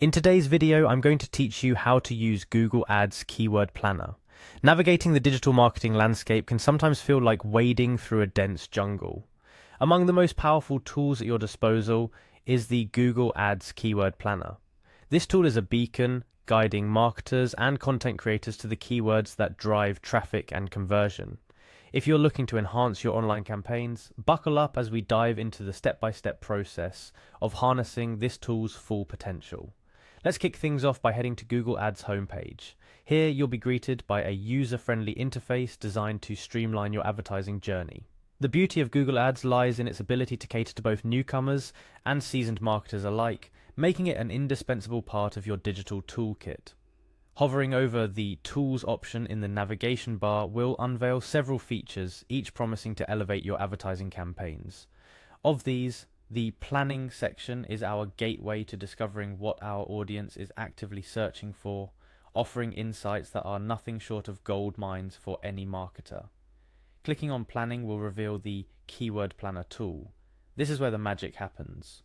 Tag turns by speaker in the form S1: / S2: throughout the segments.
S1: In today's video, I'm going to teach you how to use Google Ads Keyword Planner. Navigating the digital marketing landscape can sometimes feel like wading through a dense jungle. Among the most powerful tools at your disposal is the Google Ads Keyword Planner. This tool is a beacon guiding marketers and content creators to the keywords that drive traffic and conversion. If you're looking to enhance your online campaigns, buckle up as we dive into the step-by-step process of harnessing this tool's full potential. Let's kick things off by heading to Google Ads homepage. Here you'll be greeted by a user-friendly interface designed to streamline your advertising journey. The beauty of Google Ads lies in its ability to cater to both newcomers and seasoned marketers alike, making it an indispensable part of your digital toolkit. Hovering over the Tools option in the navigation bar will unveil several features, each promising to elevate your advertising campaigns. Of these, the Planning section is our gateway to discovering what our audience is actively searching for, offering insights that are nothing short of gold mines for any marketer. Clicking on Planning will reveal the Keyword Planner tool. This is where the magic happens.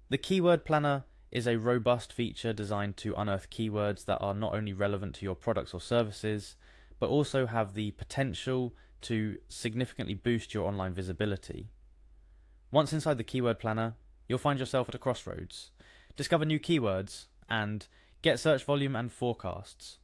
S1: The Keyword Planner is a robust feature designed to unearth keywords that are not only relevant to your products or services, but also have the potential to significantly boost your online visibility. Once inside the Keyword Planner, you'll find yourself at a crossroads. Discover new keywords and get search volume and forecasts.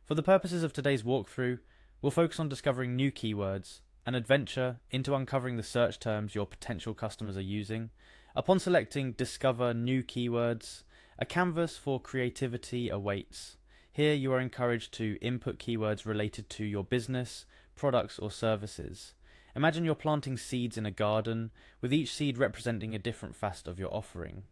S1: For the purposes of today's walkthrough, we'll focus on discovering new keywords, an adventure into uncovering the search terms your potential customers are using. Upon selecting Discover New Keywords, a canvas for creativity awaits. Here you are encouraged to input keywords related to your business, products or services. Imagine you're planting seeds in a garden, with each seed representing a different facet of your offering.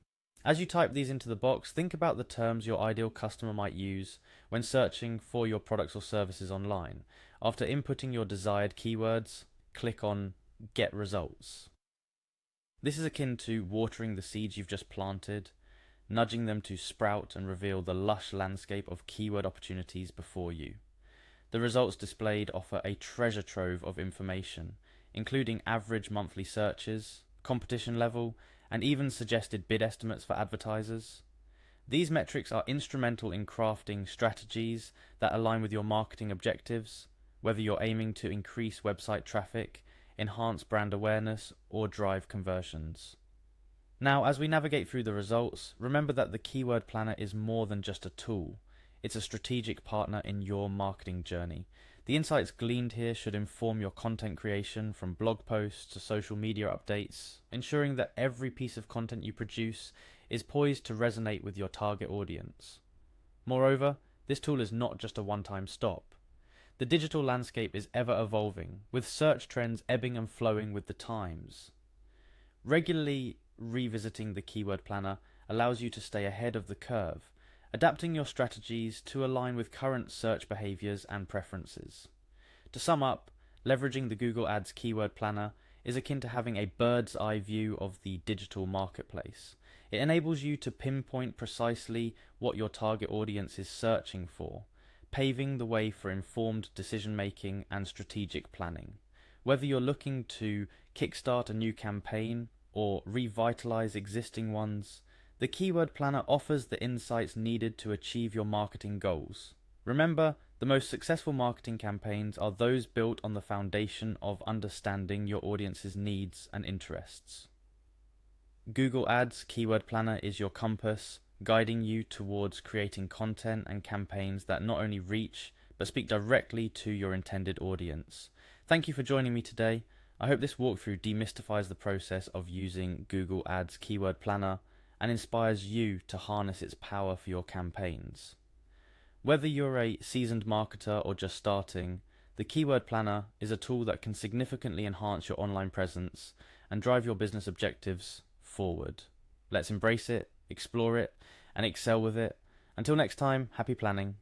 S1: As you type these into the box, think about the terms your ideal customer might use when searching for your products or services online. After inputting your desired keywords, click on Get Results. This is akin to watering the seeds you've just planted, nudging them to sprout and reveal the lush landscape of keyword opportunities before you. The results displayed offer a treasure trove of information, including average monthly searches, competition level, and even suggested bid estimates for advertisers. These metrics are instrumental in crafting strategies that align with your marketing objectives, whether you're aiming to increase website traffic, enhance brand awareness, or drive conversions. Now, as we navigate through the results, remember that the Keyword Planner is more than just a tool. It's a strategic partner in your marketing journey. The insights gleaned here should inform your content creation, from blog posts to social media updates, ensuring that every piece of content you produce is poised to resonate with your target audience. Moreover, this tool is not just a one-time stop. The digital landscape is ever evolving, with search trends ebbing and flowing with the times. Regularly revisiting the Keyword Planner allows you to stay ahead of the curve, adapting your strategies to align with current search behaviors and preferences. To sum up, leveraging the Google Ads Keyword Planner is akin to having a bird's eye view of the digital marketplace. It enables you to pinpoint precisely what your target audience is searching for, paving the way for informed decision-making and strategic planning. Whether you're looking to kickstart a new campaign or revitalize existing ones, the Keyword Planner offers the insights needed to achieve your marketing goals. Remember, the most successful marketing campaigns are those built on the foundation of understanding your audience's needs and interests. Google Ads Keyword Planner is your compass, guiding you towards creating content and campaigns that not only reach, but speak directly to your intended audience. Thank you for joining me today. I hope this walkthrough demystifies the process of using Google Ads Keyword Planner and inspires you to harness its power for your campaigns. Whether you're a seasoned marketer or just starting, the Keyword Planner is a tool that can significantly enhance your online presence and drive your business objectives forward. Let's embrace it, explore it, and excel with it. Until next time, happy planning.